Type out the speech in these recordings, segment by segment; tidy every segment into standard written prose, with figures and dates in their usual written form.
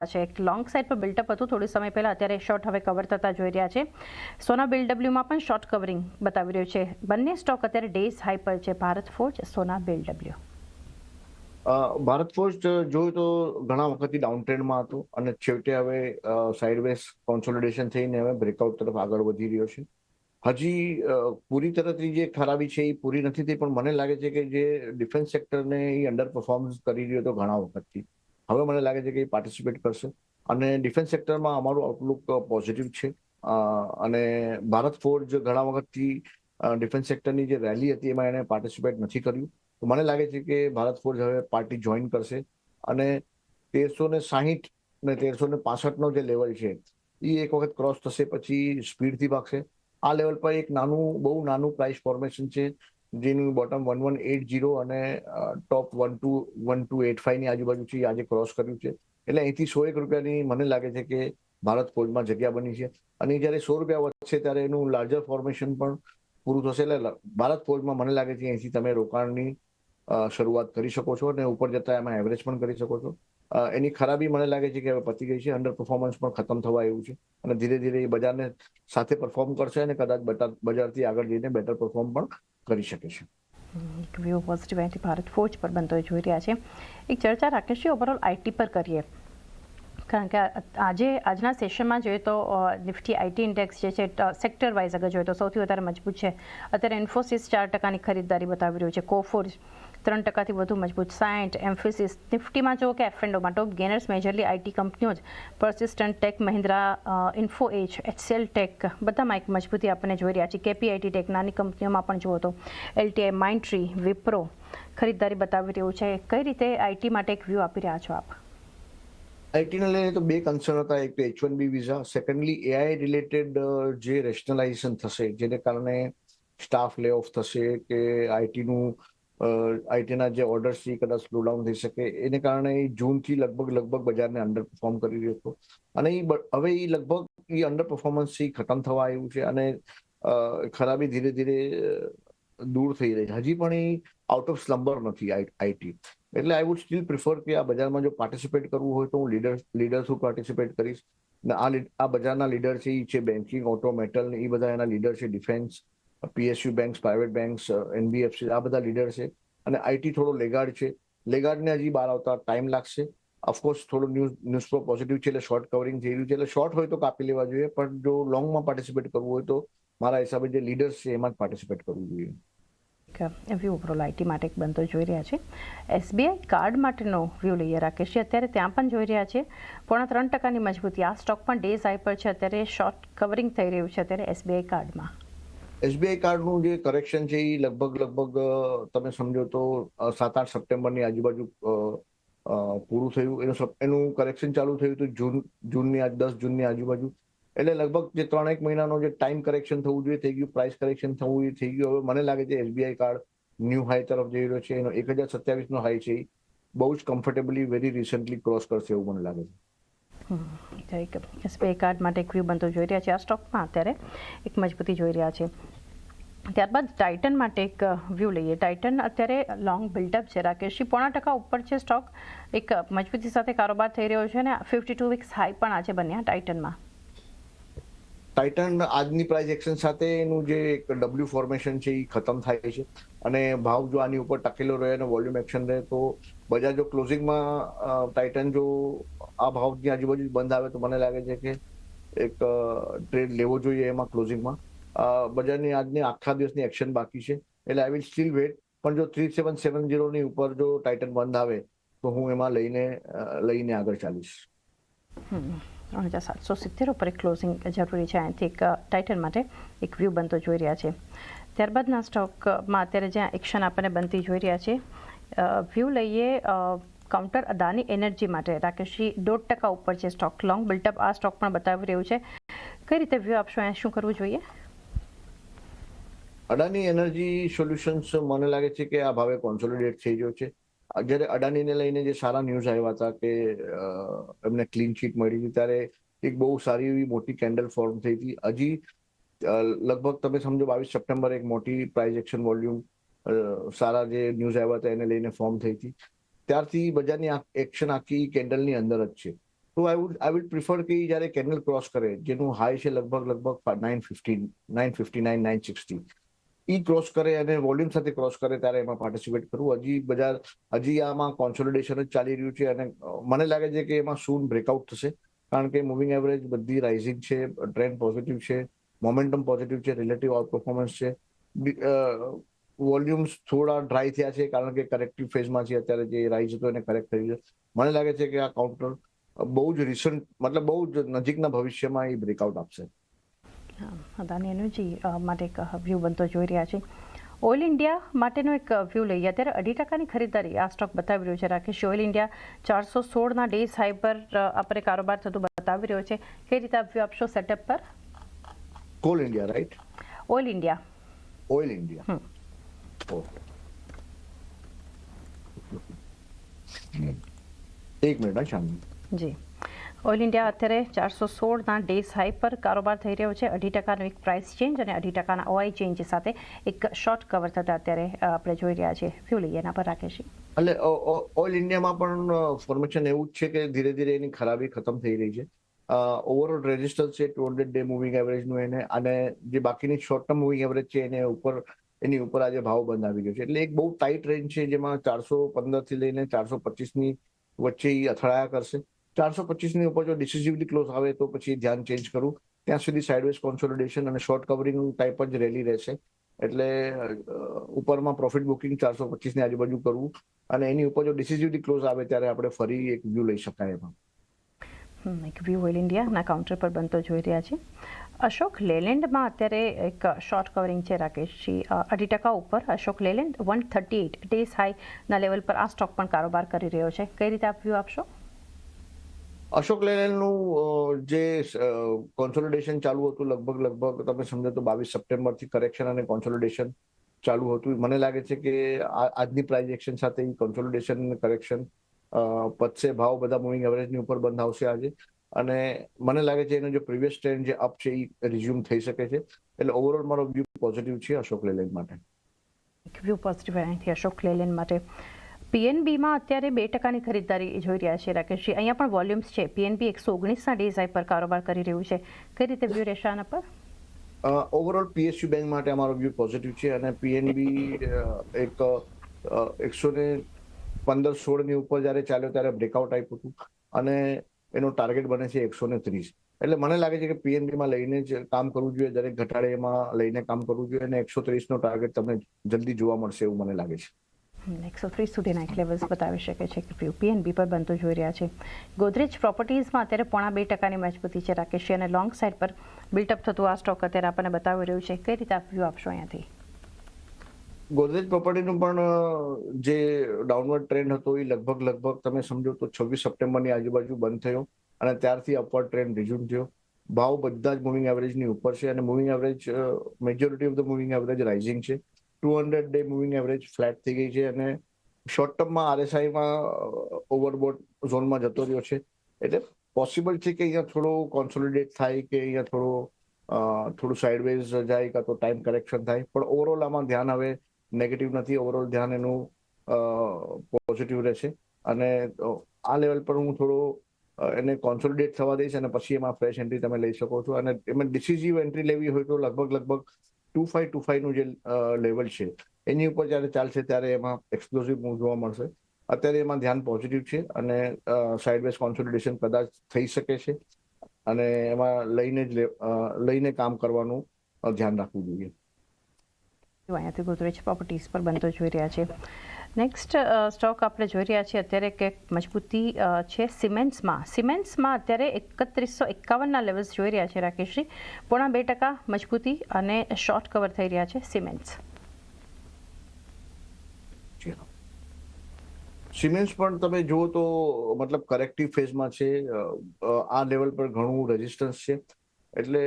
છે એક long side પર બિલ્ટઅપ હતું થોડી સમય પહેલા, અત્યારે શોર્ટ હવે કવર થતા જોઈ રહ્યા છે. સોના BLWમાં પણ શોર્ટ કવરિંગ બતાવી રહ્યું છે. બંને સ્ટોક અત્યારે ડેઝ હાઈ પર છે, ભારત ફોર્જ, સોના BLW. ભારત ફોર્જ જોયું તો ઘણા વખતથી ડાઉન ટ્રેન્ડમાં હતું અને છેવટે હવે સાઇડવેઝ કોન્સોલિડેશન થઈને હવે બ્રેકઆઉટ તરફ આગળ વધી રહ્યો છે. હજી પૂરી તરફથી જે ખરાબી છે એ પૂરી નથી થઈ, પણ મને લાગે છે કે જે ડિફેન્સ સેક્ટરને એ અંડર પરફોર્મન્સ કરી રહ્યો હતો ઘણા વખતથી, હવે મને લાગે છે કે એ પાર્ટિસિપેટ કરશે અને ડિફેન્સ સેક્ટરમાં અમારું આઉટલુક પોઝિટિવ છે. અને ભારત ફોર્જ ઘણા વખતથી ડિફેન્સ સેક્ટરની જે રેલી હતી એમાં એને પાર્ટિસિપેટ નથી કર્યું, તો મને લાગે છે કે ભારત ફોર્જ હવે પાર્ટી જોઈન કરશે અને 1360 ને 1365 જે લેવલ છે એ એક વખત ક્રોસ થશે પછી સ્પીડથી ભાગશે. આ લેવલ પર એક બહુ નાનું પ્રાઇસ ફોર્મેશન છે જેનું બોટમ 1180 અને ટોપ 1285 ની આજુબાજુ છે, આજે ક્રોસ કર્યું છે. એટલે અહીંથી 100 રૂપિયાની મને લાગે છે કે ભારત ફોર્જમાં જગ્યા બની છે અને જયારે 100 રૂપિયા વધશે ત્યારે એનું લાર્જર ફોર્મેશન પણ પૂરું થશે. એટલે ભારત ફોર્જમાં મને લાગે છે અહીંથી તમે રોકાણની શરૂઆત કરી શકો છો અને ઉપર જતા એમાં એવરેજ પણ કરી શકો છો. એની ખરાબી મને લાગે છે કે હવે પતી ગઈ છે, અંડર પરફોર્મન્સ પણ ખતમ થવા આવ્યું છે અને ધીરે ધીરે એ બજારને સાથે પરફોર્મ કરશે અને કદાચ બજારથી આગળ જઈને બેટર પરફોર્મ પણ કરી શકે છે. વ્યૂ પોઝિટિવ ભારત ફોર્જ પર બનતો જોઈ રહ્યા છે. એક ચર્ચા રાકેશજી ઓવરઓલ આઈટી પર કરીએ, કારણ કે આજના સેશનમાં જોઈએ તો નિફ્ટી આઈટી ઇન્ડેક્સ જે છે સેક્ટર વાઇઝ અગર જોઈએ તો સૌથી વધારે મજબૂત છે. અત્યારે ઇન્ફોસિસ 4% ખરીદદારી બતાવી રહ્યું છે, કોફોર્જ 3%થી વધુ મજબૂત, સાયન્ટ, એમ્ફિસિસ. નિફ્ટીમાં જો કે F&Oમાં ટોપ ગેનર્સ મેજરલી આઈટી કંપનીઓ જ, persistent ટેક, મહિન્દ્રા, ઇન્ફો એજ, HCL ટેક, બધામાં એક મજબૂતી આપણને જોઈ રહ્યા છીએ. KPIT ટેક નાની કંપનીઓમાં પણ જુઓ તો LTI, માઇન્ડટ્રી, વિપ્રો ખરીદદારી બતાવી રહ્યું છે. કઈ રીતે આઈટી માટે એક વ્યૂ આપી રહ્યા છો આપ? આઈટીને લઈને તો બે કન્સર્ન હતા, એક તો H1B visa, secondly AI related જે રેશનલાઇઝેશન થશે જેને કારણે સ્ટાફ લે ઓફ થશે કે આઈટીના જે ઓર્ડર્સ છે કદાચ સ્લો ડાઉન થઈ શકે, એને કારણે જૂનથી લગભગ બજારને અંડર પરફોર્મ કરી રહ્યો હતો અને હવે એ લગભગ અંડર પરફોર્મન્સથી ખતમ થવા આવ્યું છે અને ખરાબી ધીરે ધીરે દૂર થઈ રહી છે. હજી પણ એ આઉટ ઓફ સ્લમ્બર નથી આઈટી. એટલે આઈ વુડ સ્ટીલ પ્રિફર કે આ બજારમાં જો પાર્ટિસિપેટ કરવું હોય તો હું લીડર થ્રુ પાર્ટિસિપેટ કરીશ. આ બજારના લીડર છે એ છે બેન્કિંગ, ઓટો, મેટલ, એ બધા એના લીડર છે. Defence, PSU banks, private banks, NBFC, આ બધા લીડર છે અને આઈટી થોડો લેગાર્ડ છે. લેગાર્ડને હજી બહાર આવતા ટાઈમ લાગશે. ઓફકોર્સ થોડો ન્યૂઝ ફ્લો પોઝિટિવ છે એટલે શોર્ટ કવરિંગ થઈ રહ્યું છે, એટલે શોર્ટ હોય તો કાપી લેવા જોઈએ, પણ જો લોંગમાં પાર્ટિસિપેટ કરવું હોય તો મારા હિસાબે જે લીડર્સ છે એમાં જ પાર્ટિસિપેટ કરવું જોઈએ. વ્યૂ ઓવરઓલ આઈટી માટે એક બનતો જોઈ રહ્યા છે. SBI કાર્ડ માટેનો વ્યૂ લઈએ રાકેશજી, અત્યારે ત્યાં પણ જોઈ રહ્યા છે 3.5%ની મજબૂતી. આ સ્ટોક પણ ડેઝ હાઈ પર છે, અત્યારે શોર્ટ કવરિંગ થઈ રહ્યું છે અત્યારે SBI કાર્ડમાં. SBI કાર્ડનું જે કરેક્શન છે એ લગભગ તમે સમજો તો 7-8 સપ્ટેમ્બરની આજુબાજુ પૂરું થયું. એનું કરેક્શન ચાલુ થયું હતું જૂનની 10 જૂનની આજુબાજુ. એટલે લગભગ જે 3-1 મહિનાનો જે ટાઈમ કરેક્શન થવું જોઈએ થઈ ગયું, પ્રાઇસ કરેક્શન થવું એ થઈ ગયું. હવે મને લાગે છે SBI કાર્ડ ન્યૂ હાઈ તરફ જઈ રહ્યો છે. એનો 1027નો હાઈ છે, બહુ જ કમ્ફર્ટેબલી વેરી રિસન્ટલી ક્રોસ કરશે એવું મને લાગે છે. SBI કાર્ડ માટે એક વ્યૂ બનતો જોઈ રહ્યા છે. આ સ્ટોકમાં અત્યારે એક મજબૂતી જોઈ રહ્યા છે. ત્યારબાદ ટાઇટન માટે એક વ્યૂ લઈએ. ટાઇટન અત્યારે લોંગ બિલ્ડઅપ છે રાકેશજી, 0.5% ઉપર છે સ્ટોક, એક મજબૂતી સાથે કારોબાર થઈ રહ્યો છે અને 52 વીક્સ હાઈ પણ આજે બન્યા ટાઇટનમાં. ટાઇટન આજની પ્રાઇસ એક્શન સાથે એનું જે એક W ફોર્મેશન છે એ ખતમ થાય છે અને ભાવ જો આની ઉપર ટકેલો રહે અને વોલ્યુમ એક્શન રહે તો બજાર જો ક્લોઝિંગમાં ટાઇટન જો આ ભાવની આજુબાજુ બંધ આવે તો મને લાગે છે કે એક ટ્રેડ લેવો જોઈએ એમાં ક્લોઝિંગમાં. બજારની આજની આખા દિવસની એક્શન બાકી છે એટલે આઈ વિલ સ્ટીલ વેટ, પણ જો 3770 ઉપર જો ટાઇટન બંધ આવે તો હું એમાં લઈને આગળ ચાલીશ. 3770 ઉપર એક ક્લોઝિંગ જરૂરી છે અહીંથી એક ટાઇટન માટે એક વ્યૂ બનતો જોઈ રહ્યા છે. ત્યારબાદના સ્ટોકમાં અત્યારે જ્યાં એક્શન આપણને બનતી જોઈ રહ્યા છે, વ્યૂ લઈએ કાઉન્ટર અદાની એનર્જી માટે રાકેશજી. 1.5% ઉપર છે સ્ટોક, લોંગ બિલ્ટઅપ આ સ્ટોક પણ બતાવી રહ્યું છે. કઈ રીતે વ્યૂ આપશો, અહીંયા શું કરવું જોઈએ? અડાની એનર્જી સોલ્યુશન્સ મને લાગે છે કે આ ભાવે કોન્સોલિડેટ થઈ ગયો છે. જ્યારે અડાનીને લઈને જે સારા ન્યૂઝ આવ્યા હતા કે એમને ક્લીન ચીટ મળી હતી ત્યારે એક બહુ સારી એવી મોટી કેન્ડલ ફોર્મ થઈ હતી. હજી લગભગ તમે સમજો 22 સપ્ટેમ્બર એક મોટી પ્રાઇસ એક્શન વોલ્યુમ સારા જે ન્યૂઝ આવ્યા હતા એને લઈને ફોર્મ થઈ હતી. ત્યારથી બજારની એક્શન આખી કેન્ડલની અંદર જ છે. તો આઈ વુડ પ્રિફર કે જ્યારે કેન્ડલ ક્રોસ કરે, જેનું હાઈ છે લગભગ 959 960, ઈ ક્રોસ કરે અને વોલ્યુમ સાથે ક્રોસ કરે ત્યારે એમાં પાર્ટિસિપેટ કરવું. હજી આમાં કોન્સોલિડેશન જ ચાલી રહ્યું છે અને મને લાગે છે કે એમાં સૂન બ્રેકઆઉટ થશે, કારણ કે મૂવિંગ એવરેજ બધી રાઇઝિંગ છે, ટ્રેન્ડ પોઝિટિવ છે, મોમેન્ટમ પોઝિટિવ છે, રિલેટિવ આઉટ પરફોર્મન્સ છે. વોલ્યુમ્સ થોડા ડ્રાય થયા છે કારણ કે કરેક્ટિવ ફેઝમાં છે અત્યારે, જે રાઇઝ હતો એને કરેક્ટ થઈ ગયો. મને લાગે છે કે આ કાઉન્ટર બહુ જ રિસન્ટ, મતલબ બહુ જ નજીકના ભવિષ્યમાં એ બ્રેકઆઉટ આપશે. અદાની એનર્જી માટે એક વ્યૂ બનતો જોઈ રહ્યા છે. ઓઇલ ઇન્ડિયા માટેનો એક વ્યૂ લઈએ. અત્યારે 2% ખરીદારી આ સ્ટોક બતાવી રહ્યો છે. રાકેશ, ઓઇલ ઇન્ડિયા 416ના ડેઝ હાઈ પર આપણે કારોબાર થતું બતાવી રહ્યો છે. કઈ રીતે આપ વ્યૂ આપશો સેટઅપ પર? Call India, right? Oil India. Oil India, એક મિનિટ શાંતિ. જી, ઓઇલ ઇન્ડિયા અત્યારે 416ના ડેઝ હાઈ પર કારોબાર થઈ રહ્યો છે. 2%નો એક પ્રાઇસ ચેન્જ અને 2%ના ઓઆઈ ચેન્જ સાથે એક શોર્ટ કવર થતા અત્યારે આપણે જોઈ રહ્યા છીએ. વ્યૂ લઈએ એના પર રાકેશજી. એટલે ઓઇલ ઇન્ડિયામાં પણ ફોર્મેશન એવું જ છે કે ધીરે ધીરે એની ખરાબી ખતમ થઈ રહી છે. ઓવરઓલ રેઝિસ્ટન્સ છે 200 ડે મૂવિંગ એવરેજનું એને, અને જે બાકીની શોર્ટ ટર્મ મૂવિંગ એવરેજ છે એની ઉપર આજે ભાવ બંધ આવી ગયો છે. એટલે એક બહુ ટાઈટ રેન્જ છે જેમાં 415 થી લઈને 425ની વચ્ચે અથડાયા કરશે. 425ની ઉપર જો ડિસિઝિવલી ક્લોઝ આવે તો પછી ધ્યાન ચેન્જ કરું. ત્યાં સુધી સાઇડવેઝ કોન્સોલિડેશન અને શોર્ટ કવરિંગ ટાઈપ જ રેલી રહેશે. એટલે ઉપરમાં પ્રોફિટ બુકિંગ 425ની આજુબાજુ કરવું અને એની ઉપર જો ડિસિઝિવલી ક્લોઝ આવે ત્યારે આપણે ફરી એક વ્યૂ લઈ શકાય એમાં. એક વ્યૂ ઓઇલ ઇન્ડિયાના કાઉન્ટર પર બનતો જોઈ રહ્યા છે. અશોક લેલેન્ડમાં અત્યારે એક શોર્ટ કવરિંગ છે રાકેશજી, 2% ઉપર. અશોક લેલેન્ડ 138 ડેઝ હાઈના લેવલ પર આ સ્ટોક પણ કારોબાર કરી રહ્યો છે. કઈ રીતે આપ વ્યૂ આપશો? અશોક લેલેન્ડનું જે કોન્સોલિડેશન ચાલુ હતું લગભગ તમે સમજો તો 22 સપ્ટેમ્બરથી કરેક્શન અને કોન્સોલિડેશન ચાલુ હતું. મને લાગે છે કે આજની પ્રાઇસ એક્શન સાથે કોન્સોલિડેશન અને કરેક્શન પતશે. ભાવ બધા મૂવિંગ એવરેજની ઉપર બંધ આવશે આજે, અને મને લાગે છે એનો જે પ્રીવિયસ ટ્રેન્ડ જે અપ છે એ રિઝ્યુમ થઈ શકે છે. એટલે ઓવરઓલ મારો વ્યૂ પોઝિટિવ છે અશોક લેલેન્ડ માટે. વ્યૂ પોઝિટિવ અહીંથી અશોક લેલેન્ડ માટે. પીએનબીમાં અત્યારે 2%ની ખરીદદારી જોઈ રહ્યા છે રાકેશજી. અહીંયા પણ વોલ્યુમ્સ છે. પીએનબી 119ના ડેઝ હાઈ પર કારોબાર કરી રહ્યું છે. કઈ રીતે વ્યૂ રહેશે આના પર? ઓવરઓલ પીએસયુ બેંક માટે અમારો વ્યૂ પોઝિટિવ છે અને પીએનબી એક 115-16ની ઉપર જ્યારે ચાલ્યો ત્યારે બ્રેકઆઉટ આપ્યું હતું અને એનો ટાર્ગેટ બને છે 130. એટલે મને લાગે છે કે પીએનબીમાં લઈને જ કામ કરવું જોઈએ, દરેક ઘટાડે એમાં લઈને કામ કરવું જોઈએ અને 130નો ટાર્ગેટ તમને જલ્દી જોવા મળશે એવું મને લાગે છે. 130 સુધીના એક લેવલ્સ બતાવી શકે છે કે પીએનબી પર બનતો જોઈ રહ્યા છે. ગોદરેજ પ્રોપર્ટીઝમાં અત્યારે 0.5%ની મજબૂતી છે રાકેશજી, અને લોંગ સાઇડ પર બિલ્ટઅપ થતું આ સ્ટોક અત્યારે આપણને બતાવી રહ્યું છે. કઈ રીતે આપ વ્યૂ આપશો અહીંયાથી? ગોદરેજ પ્રોપર્ટીનું પણ જે ડાઉનવર્ડ ટ્રેન્ડ હતો એ લગભગ તમે સમજો તો 26 સપ્ટેમ્બરની આજુબાજુ બંધ થયો અને ત્યારથી અપવર્ડ ટ્રેન્ડ રિઝ્યુમ થયો. ભાવ બધા જ મૂવિંગ એવરેજની ઉપર છે અને moving average majority of the moving average rising છે. 200 ડે મૂવિંગ એવરેજ ફ્લેટ થઈ ગઈ છે અને શોર્ટ ટર્મમાં આરએસઆઈમાં ઓવરબોટ ઝોનમાં જતો રહ્યો છે. એટલે પોસિબલ છે કે અહીંયા થોડો કોન્સોલિડેટ થાય કે અહીંયા થોડું સાઇડવેઝ જાય કાં તો ટાઈમ કરેક્શન થાય, પણ ઓવરઓલ આમાં ધ્યાન હવે નેગેટિવ નથી. ઓવરઓલ ધ્યાન એનું પોઝિટિવ રહેશે અને આ લેવલ પર હું થોડો એને કોન્સોલિડેટ થવા દઈશ અને પછી એમાં ફ્રેશ એન્ટ્રી તમે લઈ શકો છો. અને એમાં ડિસિઝિવ એન્ટ્રી લેવી હોય તો લગભગ 2525નું જે લેવલ છે એની ઉપર જ્યારે ચાલશે ત્યારે એમાં એક્સપ્લોઝિવ મૂવ જોવા મળશે. અત્યારે એમાં ધ્યાન પોઝિટિવ છે અને સાઇડવેઝ કોન્સોલિડેશન કદાચ થઈ શકે છે અને એમાં લઈને કામ કરવાનું ધ્યાન રાખવું જોઈએ. અહીંયાથી ગોદરેજ પ્રોપર્ટીઝ પર બનતો જોઈ રહ્યા છે. નેક્સ્ટ સ્ટોક આપણે જોઈ રહ્યા છીએ અત્યારે કે મજબૂતી છે સિમેન્ટ્સમાં અત્યારે 3151ના લેવલ્સ જોઈ રહ્યા છે રાકેશજી. 0.5% મજબૂતી અને શોર્ટ કવર થઈ રહ્યા છે સિમેન્ટ્સ. સિમેન્ટ્સ પણ તમે જુઓ તો મતલબ કરેક્ટિવ ફેઝમાં છે. આ લેવલ પર ઘણું રેઝિસ્ટન્સ છે. એટલે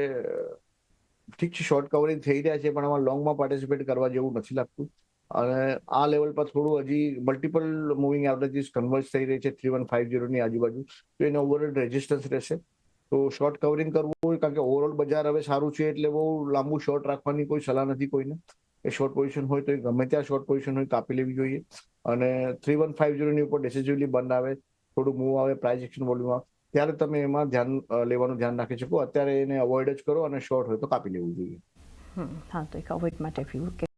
ઠીક છે, શોર્ટ કવરિંગ થઈ રહ્યા છે પણ આમાં લોંગમાં પાર્ટિસિપેટ કરવા જેવું નથી લાગતું. અને આ લેવલ પર થોડું હજી મલ્ટિપલ મૂવિંગ એવરેજીસ કન્વર્જ થઈ રહી છે 3150ની આજુબાજુ, તો એનો ઓવરઓલ રેઝિસ્ટન્સ રહેશે. તો શોર્ટ કવરિંગ કરવું હોય કારણ કે ઓવરઓલ બજાર હવે સારું છે એટલે બહુ લાંબુ શોર્ટ રાખવાની કોઈ સલાહ નથી કોઈને. એ શોર્ટ પોઝિશન હોય તો એ ગમે ત્યાં શોર્ટ પોઝિશન હોય કાપી લેવી જોઈએ અને 3150ની ઉપર ડિસિઝિવલી બંધ આવે, થોડું મૂવ આવે પ્રાઇસ એક્શન વોલ્યુમમાં ત્યારે તમે એમાં લેવાનું ધ્યાન રાખી શકો. અત્યારે એને અવોઇડ જ કરો અને શોર્ટ હોય તો કાપી લેવું જોઈએ. હા, તો એક અવોઇડ માટે વ્યૂ કે